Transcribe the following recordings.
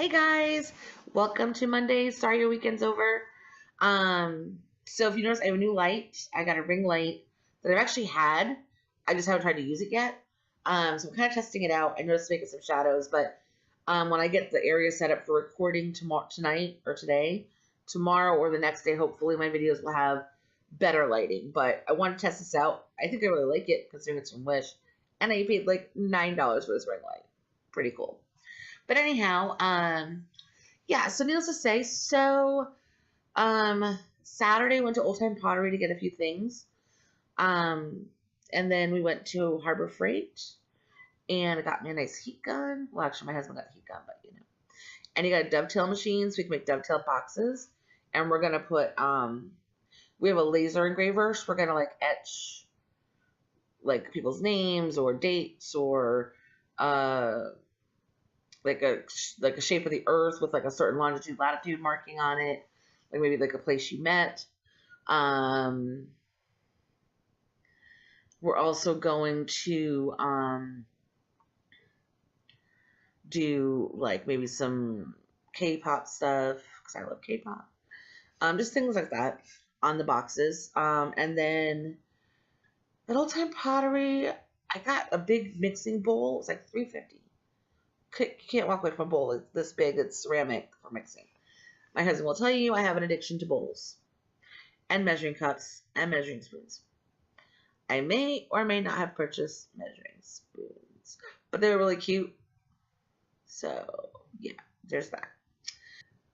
Hey guys, welcome to Monday. Sorry your weekend's over. So if you notice, I have a new light. I got a ring light that I've actually had. I just haven't tried to use it yet. So I'm kind of testing it out. I noticed it's making some shadows, but when I get the area set up for recording tonight or today, tomorrow or the next day, hopefully my videos will have better lighting. But I want to test this out. I think I really like it considering it's from Wish, and I paid like $9 for this ring light. Pretty cool. But anyhow, yeah, so needless to say, Saturday went to Old Time Pottery to get a few things. And then we went to Harbor Freight and it got me a nice heat gun. Well, actually, my husband got a heat gun, but you know. And he got a dovetail machine so we can make dovetail boxes. And we're going to put, we have a laser engraver, so we're going to like etch like people's names or dates or, like a shape of the earth with like a certain longitude, latitude marking on it, like maybe like a place you met. We're also going to do like maybe some K-pop stuff because I love K-pop. Just things like that on the boxes. And then at Old Time Pottery, I got a big mixing bowl. It's like $3.50. Can't walk away from a bowl. It's this big. It's ceramic for mixing. My husband will tell you I have an addiction to bowls and measuring cups and measuring spoons. I may or may not have purchased measuring spoons, but they were really cute. So yeah, there's that.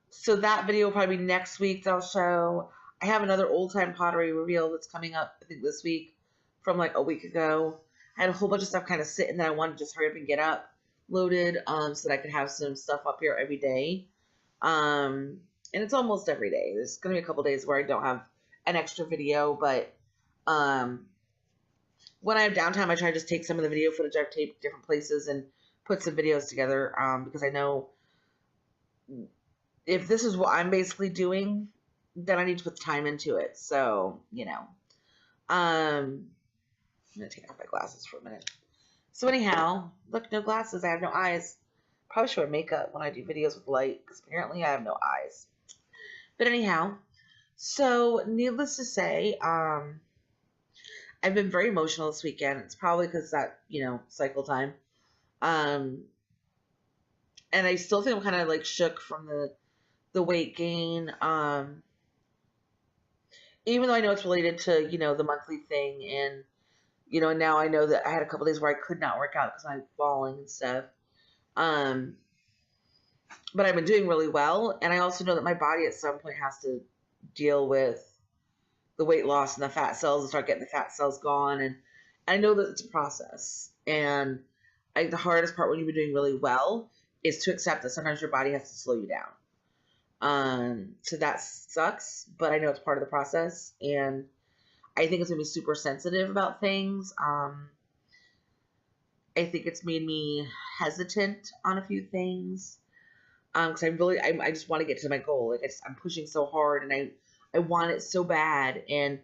So that video will probably be next week that I'll show. I have another Old Time Pottery reveal that's coming up, I think this week, from like a week ago. I had a whole bunch of stuff kind of sitting that I wanted to just hurry up and get loaded so that I could have some stuff up here every day. And it's almost every day. There's going to be a couple days where I don't have an extra video, but when I have downtime, I try to just take some of the video footage I've taped different places and put some videos together because I know if this is what I'm basically doing, then I need to put time into it. So, you know. I'm going to take off my glasses for a minute. So anyhow, look, no glasses. I have no eyes. Probably should wear makeup when I do videos with light because apparently I have no eyes. But anyhow, so needless to say, I've been very emotional this weekend. It's probably because that, you know, cycle time. And I still think I'm kind of like shook from the weight gain. Even though I know it's related to, you know, the monthly thing and you know, now I know that I had a couple days where I could not work out because I'm falling and stuff. But I've been doing really well. And I also know that my body at some point has to deal with the weight loss and the fat cells and start getting the fat cells gone. And I know that it's a process. And the hardest part when you've been doing really well is to accept that sometimes your body has to slow you down. So that sucks, but I know it's part of the process. And I think it's going to be super sensitive about things. I think it's made me hesitant on a few things. Because I just want to get to my goal. Like I'm pushing so hard and I want it so bad. And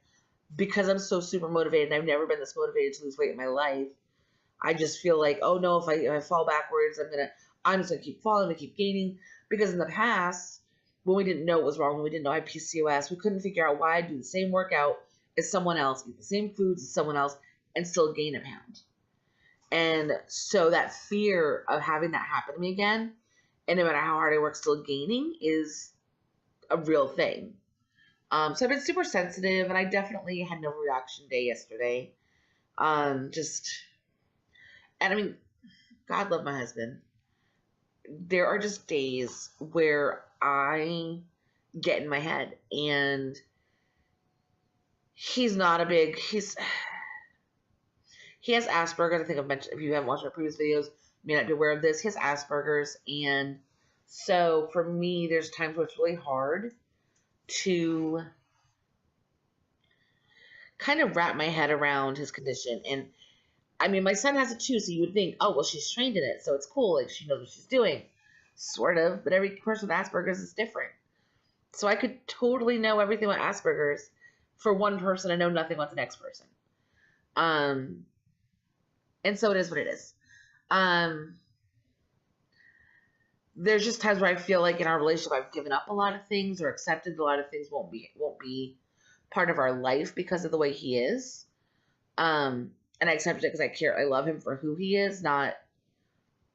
because I'm so super motivated and I've never been this motivated to lose weight in my life, I just feel like, oh no, if I fall backwards, I'm just going to keep falling, and keep gaining. Because in the past, when we didn't know what was wrong, when we didn't know I had PCOS, we couldn't figure out why I'd do the same workout as someone else, eat the same foods as someone else, and still gain a pound. And so that fear of having that happen to me again, and no matter how hard I work, still gaining is a real thing. So I've been super sensitive, and I definitely had no reaction day yesterday. And I mean, God love my husband. There are just days where I get in my head, and he has Asperger's. I think I've mentioned, if you haven't watched our previous videos, you may not be aware of this. He has Asperger's. And so for me, there's times where it's really hard to kind of wrap my head around his condition. And I mean, my son has it too. So you would think, oh, well, she's trained in it. So it's cool. Like she knows what she's doing. Sort of. But every person with Asperger's is different. So I could totally know everything about Asperger's for one person and know nothing about the next person. And so it is what it is. there's just times where I feel like in our relationship I've given up a lot of things or accepted a lot of things won't be part of our life because of the way he is. And I accepted it because I love him for who he is, not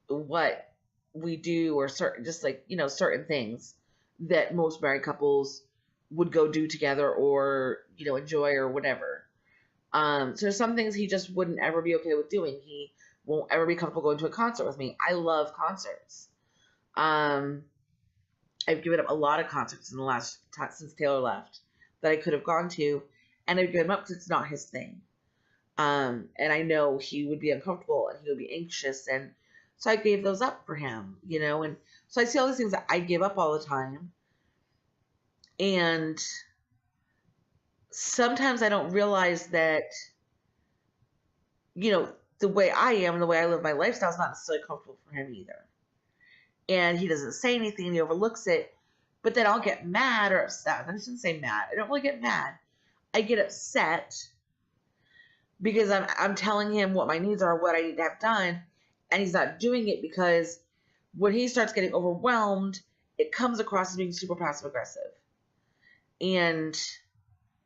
what we do or certain, just like, certain things that most married couples would go do together or, enjoy or whatever. So there's some things he just wouldn't ever be okay with doing. He won't ever be comfortable going to a concert with me. I love concerts. I've given up a lot of concerts in the last time since Taylor left that I could have gone to, and I've given up because it's not his thing. And I know he would be uncomfortable and he would be anxious, and so I gave those up for him, and so I see all these things that I give up all the time, and sometimes I don't realize that, the way I am and the way I live my lifestyle is not necessarily comfortable for him either. And he doesn't say anything and he overlooks it, but then I'll get mad or upset. I shouldn't say mad. I don't really get mad. I get upset because I'm telling him what my needs are, what I need to have done, and he's not doing it because when he starts getting overwhelmed, it comes across as being super passive aggressive. And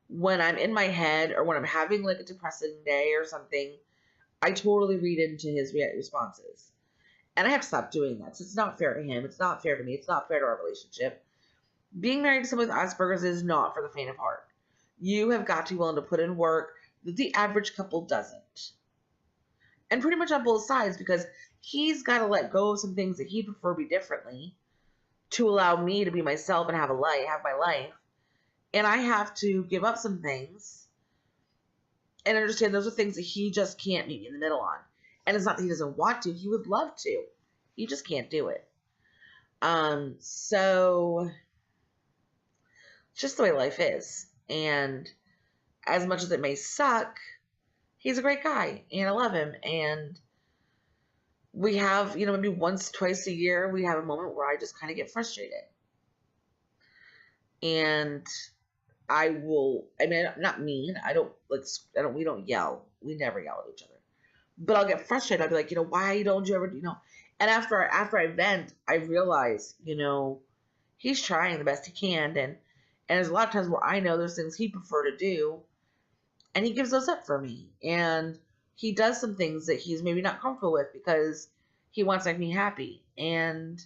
when I'm in my head or when I'm having like a depressing day or something, I totally read into his responses. And I have to stop doing that. So it's not fair to him. It's not fair to me. It's not fair to our relationship. Being married to someone with Asperger's is not for the faint of heart. You have got to be willing to put in work that the average couple doesn't. And pretty much on both sides, because he's got to let go of some things that he'd prefer be differently to allow me to be myself and have my life. And I have to give up some things and understand those are things that he just can't meet me in the middle on. And it's not that he doesn't want to. He would love to. He just can't do it. So it's just the way life is. And as much as it may suck, he's a great guy. And I love him. And we have, maybe once, twice a year, we have a moment where I just kind of get frustrated. And not mean. We don't yell. We never yell at each other. But I'll get frustrated. I'll be like, why don't you ever, and after I vent, I realize, he's trying the best he can. And there's a lot of times where I know there's things he'd prefer to do, and he gives those up for me. And he does some things that he's maybe not comfortable with because he wants to make me happy. And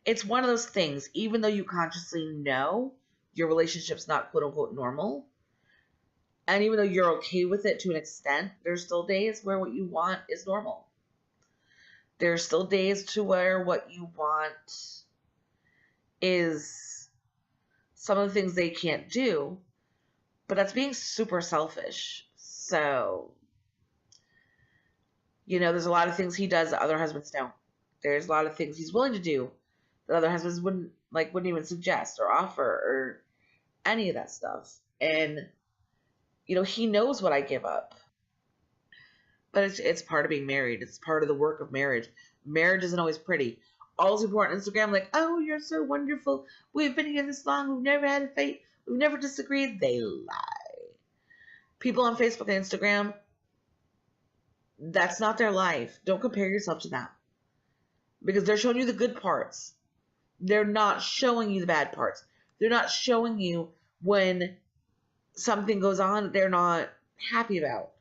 it's one of those things, even though you consciously know your relationship's not quote unquote normal, and even though you're okay with it to an extent, there's still days where what you want is normal. There's still days to where what you want is some of the things they can't do, but that's being super selfish. So, there's a lot of things he does that other husbands don't. There's a lot of things he's willing to do that other husbands wouldn't even suggest or offer or any of that stuff. And he knows what I give up. But it's part of being married. It's part of the work of marriage. Marriage isn't always pretty. All these people on Instagram like, oh, you're so wonderful. We've been here this long. We've never had a fight. We've never disagreed. They lie. People on Facebook and Instagram, that's not their life. Don't compare yourself to them. Because they're showing you the good parts. They're not showing you the bad parts. They're not showing you when something goes on that they're not happy about.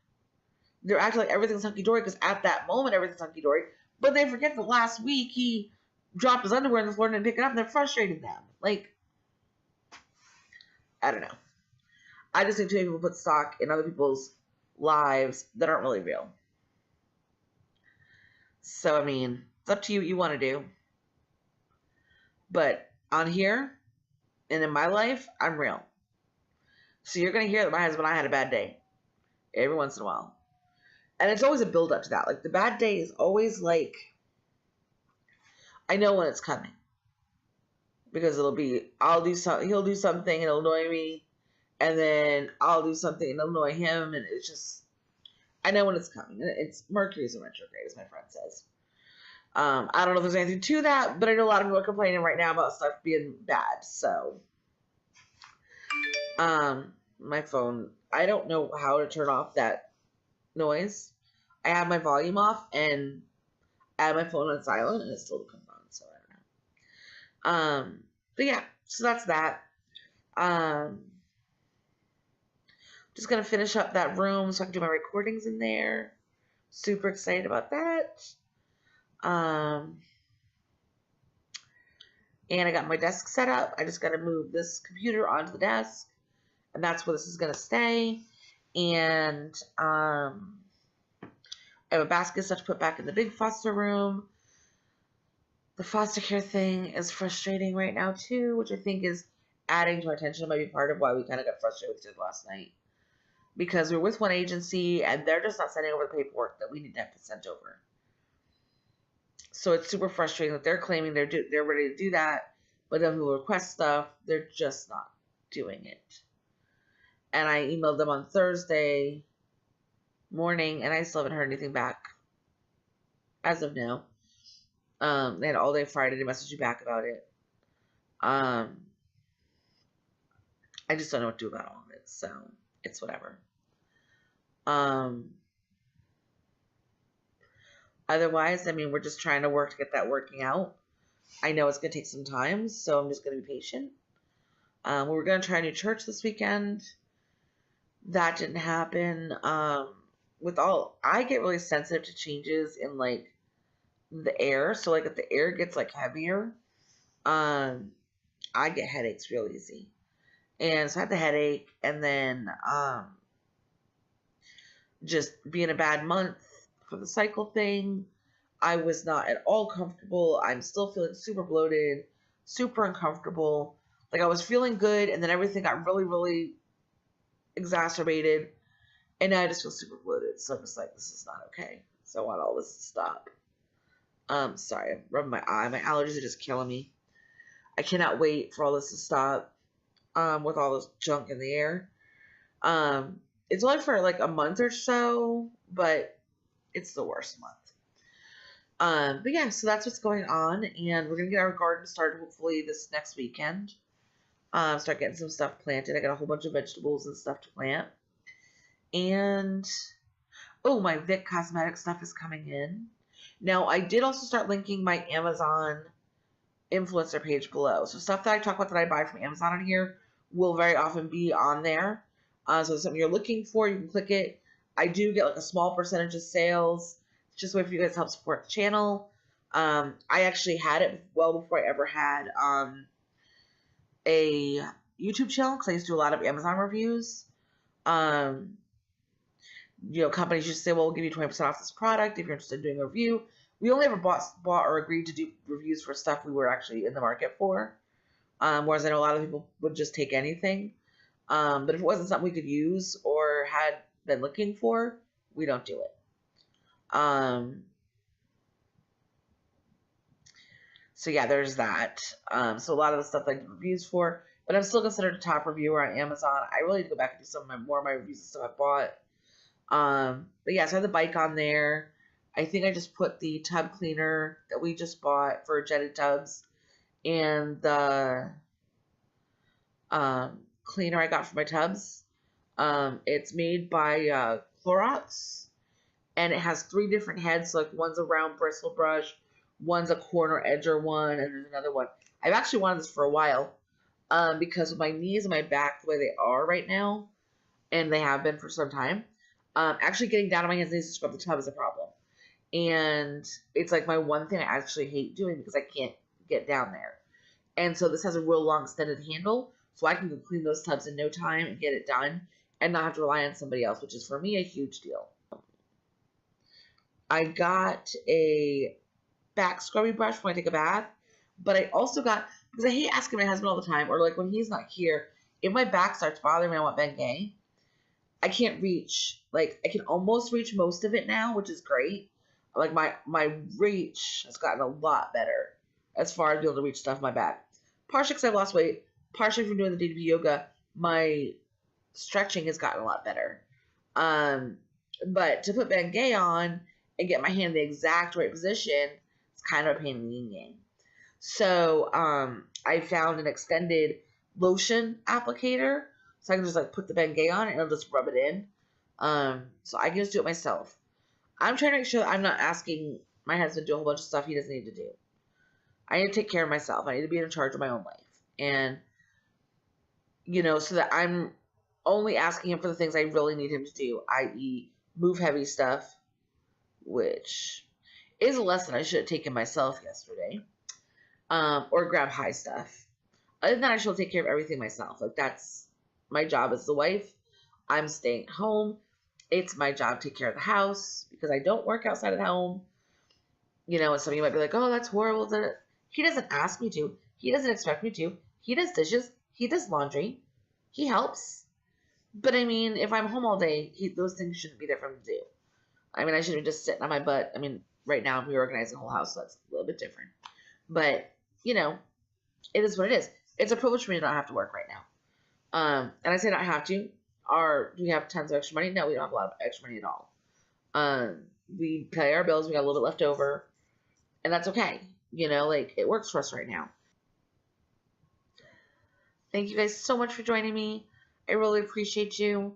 They're acting like everything's hunky-dory because at that moment everything's hunky-dory, but they forget that last week he dropped his underwear on the floor and didn't pick it up, and they're frustrating them. I don't know. I just think too many people put stock in other people's lives that aren't really real. So, it's up to you what you want to do. But on here and in my life, I'm real. So you're going to hear that my husband and I had a bad day every once in a while. And it's always a build up to that. The bad day is always I know when it's coming. Because he'll do something and it'll annoy me. And then I'll do something and it'll annoy him. And it's just, I know when it's coming. It's Mercury's in retrograde, as my friend says. I don't know if there's anything to that, but I know a lot of people are complaining right now about stuff being bad. So, my phone, I don't know how to turn off that noise. I have my volume off and I have my phone on silent and it still comes on, so I don't know. But yeah, so that's that. Just gonna finish up that room so I can do my recordings in there. Super excited about that. And I got my desk set up. I just gotta move this computer onto the desk, and that's where this is gonna stay. And I have a basket stuff to put back in the big foster room. The foster care thing is frustrating right now too, which I think is adding to our tension. It might be part of why we kind of got frustrated with it last night. Because we're with one agency and they're just not sending over the paperwork that we need to have sent over. So it's super frustrating that they're claiming they're ready to do that, but then people request stuff, they're just not doing it. And I emailed them on Thursday morning and I still haven't heard anything back as of now. They had all day Friday to message you back about it. I just don't know what to do about all of it, so it's whatever. Otherwise, I mean, we're just trying to work to get that working out. I know it's going to take some time, so I'm just going to be patient. We're going to try a new church this weekend. That didn't happen. I get really sensitive to changes in, like, the air. So, like, if the air gets, like, heavier, I get headaches real easy. And so I had the headache, and then just being a bad month for the cycle thing, I was not at all comfortable. I'm still feeling super bloated, super uncomfortable. Like, I was feeling good, and then everything got really, really exacerbated, and now I just feel super bloated. So I'm just like, this is not okay. So I want all this to stop. Sorry, I'm rubbing my eye. My allergies are just killing me. I cannot wait for all this to stop. With all this junk in the air. It's only for like a month or so, but it's the worst month. But yeah, so that's what's going on, and we're gonna get our garden started hopefully this next weekend. Start getting some stuff planted. I got a whole bunch of vegetables and stuff to plant. And my Vic cosmetic stuff is coming in. Now I did also start linking my Amazon influencer page below. So stuff that I talk about that I buy from Amazon on here will very often be on there. So if it's something you're looking for, you can click it. I do get like a small percentage of sales. It's just a way for you guys to help support the channel. I actually had it well before I ever had a YouTube channel because I used to do a lot of Amazon reviews. Companies used to say, well, we'll give you 20% off this product if you're interested in doing a review. We only ever bought or agreed to do reviews for stuff we were actually in the market for. Whereas I know a lot of people would just take anything. But if it wasn't something we could use or had been looking for, we don't do it. So yeah, there's that. So a lot of the stuff I do reviews for, but I'm still considered a top reviewer on Amazon. I really need to go back and do more of my reviews and stuff I bought. But yeah, so I have the bike on there. I think I just put the tub cleaner that we just bought for jetted tubs and the cleaner I got for my tubs. It's made by Clorox, and it has 3 different heads. So like one's a round bristle brush, one's a corner edger one, and there's another one. I've actually wanted this for a while because with my knees and my back the way they are right now, and they have been for some time, actually getting down on my hands and knees to scrub the tub is a problem. And it's like my one thing I actually hate doing because I can't get down there. And so this has a real long extended handle, so I can go clean those tubs in no time and get it done and not have to rely on somebody else, which is for me a huge deal. I got a back scrubby brush when I take a bath, but I also got, because I hate asking my husband all the time, or like when he's not here, if my back starts bothering me, I want Bengay. I can't reach, like I can almost reach most of it now, which is great. Like my reach has gotten a lot better as far as being able to reach stuff in my back. Partially because I've lost weight, partially from doing the DDP yoga, my stretching has gotten a lot better. But to put Bengay on and get my hand in the exact right position, it's kind of a pain in the yin-yang. So I found an extended lotion applicator, so I can just like put the Bengay on and it'll just rub it in. So I can just do it myself. I'm trying to make sure that I'm not asking my husband to do a whole bunch of stuff he doesn't need to do. I need to take care of myself. I need to be in charge of my own life. And, so that I'm only asking him for the things I really need him to do, i.e. move heavy stuff, which is a lesson I should have taken myself yesterday, or grab high stuff. Other than that, I should take care of everything myself. Like, that's my job as the wife. I'm staying home. It's my job to take care of the house because I don't work outside of the home. And some of you might be like, oh, that's horrible. He doesn't ask me to. He doesn't expect me to. He does dishes. He does laundry. He helps. But I mean, if I'm home all day, those things shouldn't be there for him to do. I mean, I shouldn't be just sitting on my butt. I mean, right now I'm reorganizing the whole house, so that's a little bit different. But, it is what it is. It's a privilege for me to not have to work right now. And I say not have to. Do we have tons of extra money? No, we don't have a lot of extra money at all. We pay our bills. We got a little bit left over. And that's okay. It works for us right now. Thank you guys so much for joining me. I really appreciate you.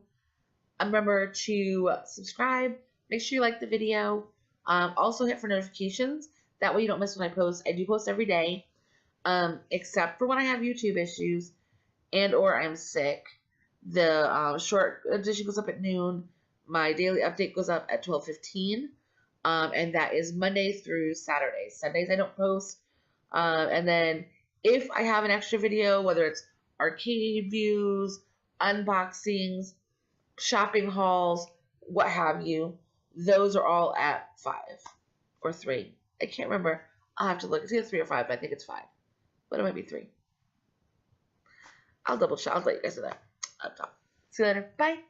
Remember to subscribe. Make sure you like the video. Also hit for notifications. That way you don't miss when I post. I do post every day. Except for when I have YouTube issues and or I'm sick. The short edition goes up at noon. My daily update goes up at 12:15. And that is Monday through Saturday. Sundays I don't post. And then if I have an extra video, whether it's arcade views, unboxings, shopping hauls, what have you, those are all at 5 or 3. I can't remember. I'll have to look. It's either 3 or 5, but I think it's 5. But it might be 3. I'll double check. I'll let you guys know that up top. See you later. Bye.